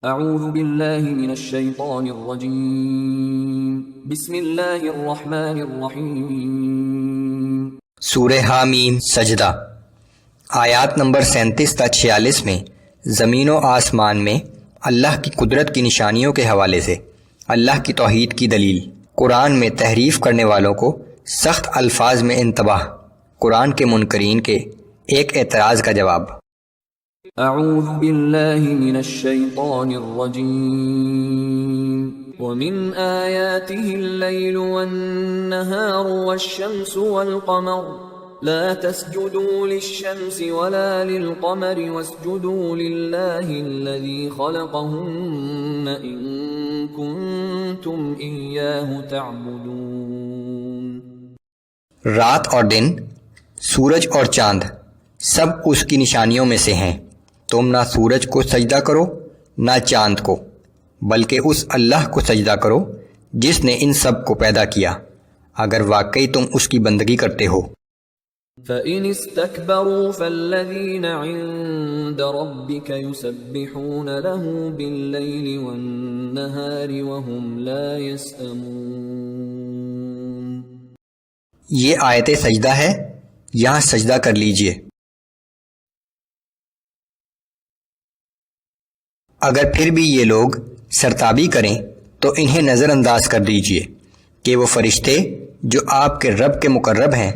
اعوذ باللہ من الشیطان الرجیم بسم اللہ الرحمن الرحیم۔ سورہ حامیم سجدہ، آیات نمبر 37 تا 46 میں زمین و آسمان میں اللہ کی قدرت کی نشانیوں کے حوالے سے اللہ کی توحید کی دلیل، قرآن میں تحریف کرنے والوں کو سخت الفاظ میں انتباہ، قرآن کے منکرین کے ایک اعتراض کا جواب۔ اعوذ باللہ من الشیطان الرجیم ومن آیاته الليل والنهار والشمس والقمر لا تسجدوا للشمس ولا للقمر واسجدوا لله الذي خلقهن إن كنتم إياه تعبدون۔ رات اور دن، سورج اور چاند سب اس کی نشانیوں میں سے ہیں، تم نہ سورج کو سجدہ کرو نہ چاند کو، بلکہ اس اللہ کو سجدہ کرو جس نے ان سب کو پیدا کیا، اگر واقعی تم اس کی بندگی کرتے ہو۔ فَإِنِ اسْتَكْبَرُوا فَالَّذِينَ عِندَ رَبِّكَ يُسَبِّحُونَ لَهُ بِاللَّيْلِ وَالنَّهَارِ وَهُمْ لَا يَسْأَمُونَ۔ یہ آیت سجدہ ہے، یہاں سجدہ کر لیجئے۔ اگر پھر بھی یہ لوگ سرتابی کریں تو انہیں نظر انداز کر دیجئے کہ وہ فرشتے جو آپ کے رب کے مقرب ہیں،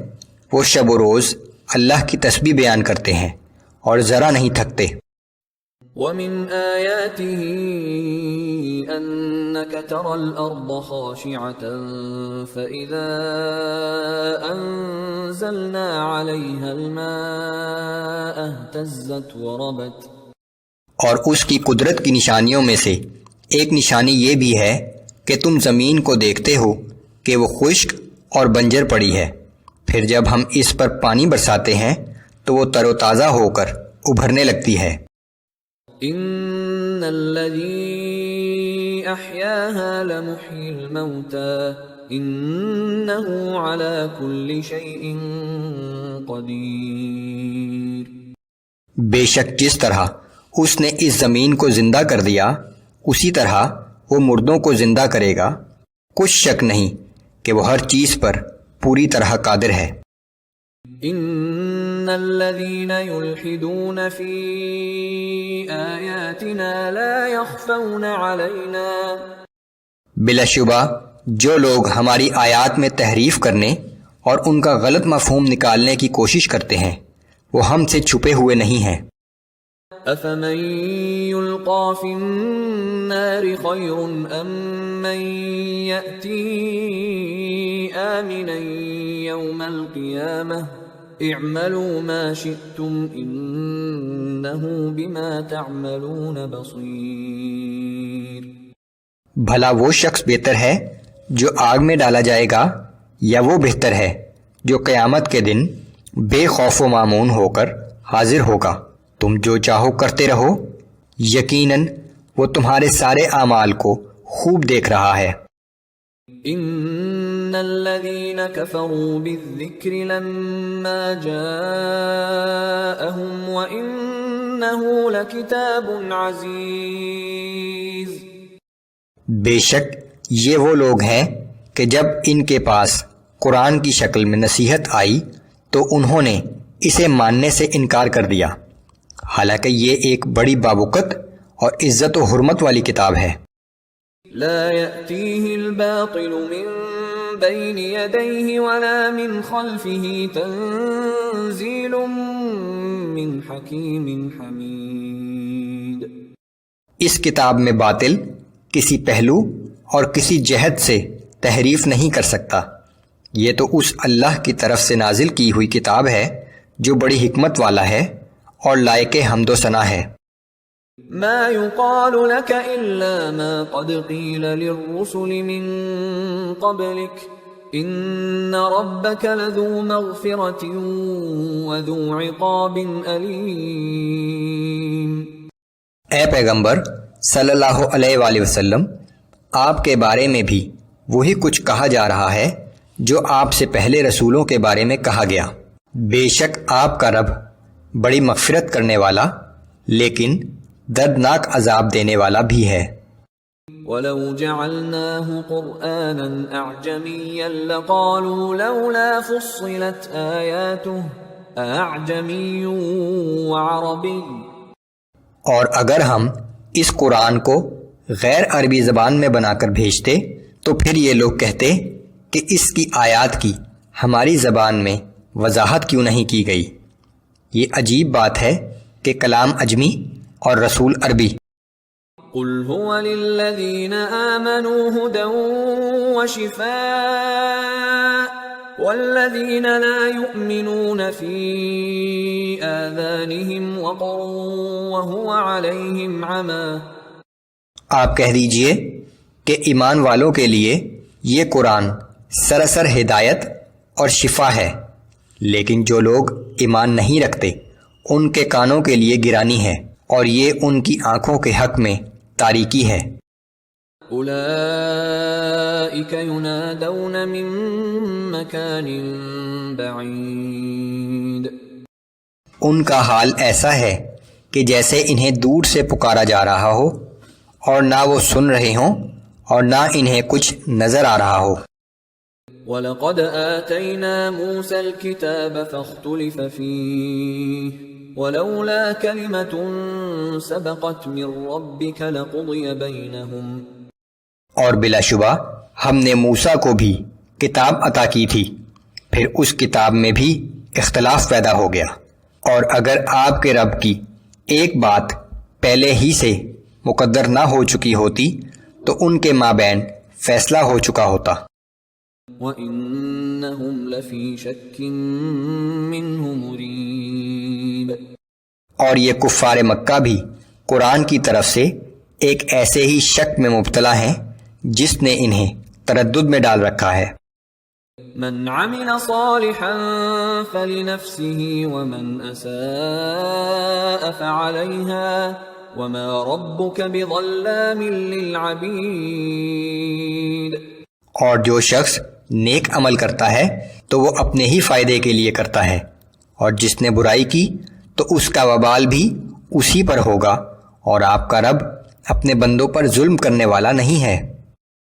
وہ شب و روز اللہ کی تسبیح بیان کرتے ہیں اور ذرا نہیں تھکتے۔ وَمِنْ آيَاتِهِ أَنَّكَ تَرَى الْأَرْضَ خَاشِعَةً فَإِذَا أَنزَلْنَا عَلَيْهَا الْمَاءَ اهْتَزَّتْ وَرَبَتْ۔ اور اس کی قدرت کی نشانیوں میں سے ایک نشانی یہ بھی ہے کہ تم زمین کو دیکھتے ہو کہ وہ خشک اور بنجر پڑی ہے، پھر جب ہم اس پر پانی برساتے ہیں تو وہ تر و تازہ ہو کر ابھرنے لگتی ہے۔ ان الذی احیاها لمحیی الموتى انه على كل شیء قدیر۔ بے شک جس طرح اس نے اس زمین کو زندہ کر دیا، اسی طرح وہ مردوں کو زندہ کرے گا، کچھ شک نہیں کہ وہ ہر چیز پر پوری طرح قادر ہے۔ ان الذين يلحدون في آياتنا لا يخفون علينا۔ بلا شبہ جو لوگ ہماری آیات میں تحریف کرنے اور ان کا غلط مفہوم نکالنے کی کوشش کرتے ہیں، وہ ہم سے چھپے ہوئے نہیں ہیں۔ افمن يلقى في النار خير ام من يأتي آمنا يوم القيامة اعملوا ما شئتم انه بما تعملون بصير۔ بھلا وہ شخص بہتر ہے جو آگ میں ڈالا جائے گا، یا وہ بہتر ہے جو قیامت کے دن بے خوف و مامون ہو کر حاضر ہوگا؟ تم جو چاہو کرتے رہو، یقیناً وہ تمہارے سارے اعمال کو خوب دیکھ رہا ہے۔ ان الذين كفروا بالذكر لما جاءهم وانه لكتاب عزيز۔ بے شک یہ وہ لوگ ہیں کہ جب ان کے پاس قرآن کی شکل میں نصیحت آئی تو انہوں نے اسے ماننے سے انکار کر دیا، حالانکہ یہ ایک بڑی بابقت اور عزت و حرمت والی کتاب ہے۔ لا يأتيه الباطل من بين يديه ولا من خلفه تنزيل من حكيم حميد۔ اس کتاب میں باطل کسی پہلو اور کسی جہت سے تحریف نہیں کر سکتا، یہ تو اس اللہ کی طرف سے نازل کی ہوئی کتاب ہے جو بڑی حکمت والا ہے اور لائق حمد و ثنا ہے۔ ما يقال لك الا ما قد قيل للرسل من قبلك ان ربك لذو مغفرة وذو عقاب الیم۔ اے پیغمبر صلی اللہ علیہ وآلہ وسلم، آپ کے بارے میں بھی وہی کچھ کہا جا رہا ہے جو آپ سے پہلے رسولوں کے بارے میں کہا گیا، بے شک آپ کا رب بڑی مغفرت کرنے والا لیکن دردناک عذاب دینے والا بھی ہے۔ وَلَوْ جَعَلْنَاهُ قُرْآنًا أَعْجَمِيًّا لَقَالُوا لَوْلَا فُصِّلَتْ آيَاتُهُ أَأَعْجَمِيٌّ وَعَرَبِيٌّ۔ اور اگر ہم اس قرآن کو غیر عربی زبان میں بنا کر بھیجتے تو پھر یہ لوگ کہتے کہ اس کی آیات کی ہماری زبان میں وضاحت کیوں نہیں کی گئی۔ یہ عجیب بات ہے کہ کلام اجمی اور رسول عربی۔ قُلْ هُوَ لِلَّذِينَ آمَنُوا هُدًى وَشِفَاءٌ وَالَّذِينَ لَا يُؤْمِنُونَ فِي آذَانِهِمْ وَقْرٌ وَهُوَ عَلَيْهِمْ عَمًى۔ آپ کہہ دیجئے کہ ایمان والوں کے لیے یہ قرآن سراسر ہدایت اور شفا ہے، لیکن جو لوگ ایمان نہیں رکھتے ان کے کانوں کے لیے گرانی ہے اور یہ ان کی آنکھوں کے حق میں تاریکی ہے۔ أولئك ينادون من مكان بعيد۔ ان کا حال ایسا ہے کہ جیسے انہیں دور سے پکارا جا رہا ہو، اور نہ وہ سن رہے ہوں اور نہ انہیں کچھ نظر آ رہا ہو۔ وَلَقَدْ آتَيْنَا مُوسَى الْكِتَابَ فَاخْتُلِفَ فِيهِ وَلَوْلَا كَلِمَةٌ سَبَقَتْ مِنْ رَبِّكَ لَقُضِيَ بَيْنَهُمْ۔ اور بلا شبہ ہم نے موسیٰ کو بھی کتاب عطا کی تھی، پھر اس کتاب میں بھی اختلاف پیدا ہو گیا، اور اگر آپ کے رب کی ایک بات پہلے ہی سے مقدر نہ ہو چکی ہوتی تو ان کے مابین فیصلہ ہو چکا ہوتا۔ وَإِنَّهُمْ لَفِي شَكٍّ مِّنْهُ مُرِيبٍ۔ اور یہ کفار مکہ بھی قرآن کی طرف سے ایک ایسے ہی شک میں مبتلا ہیں جس نے انہیں تردد میں ڈال رکھا ہے۔ من عمل صالحا فلنفسه ومن اساء فعليها وما ربك بظلام للعبید۔ اور جو شخص نیک عمل کرتا ہے تو وہ اپنے ہی فائدے کے لیے کرتا ہے، اور جس نے برائی کی تو اس کا وبال بھی اسی پر ہوگا، اور آپ کا رب اپنے بندوں پر ظلم کرنے والا نہیں ہے۔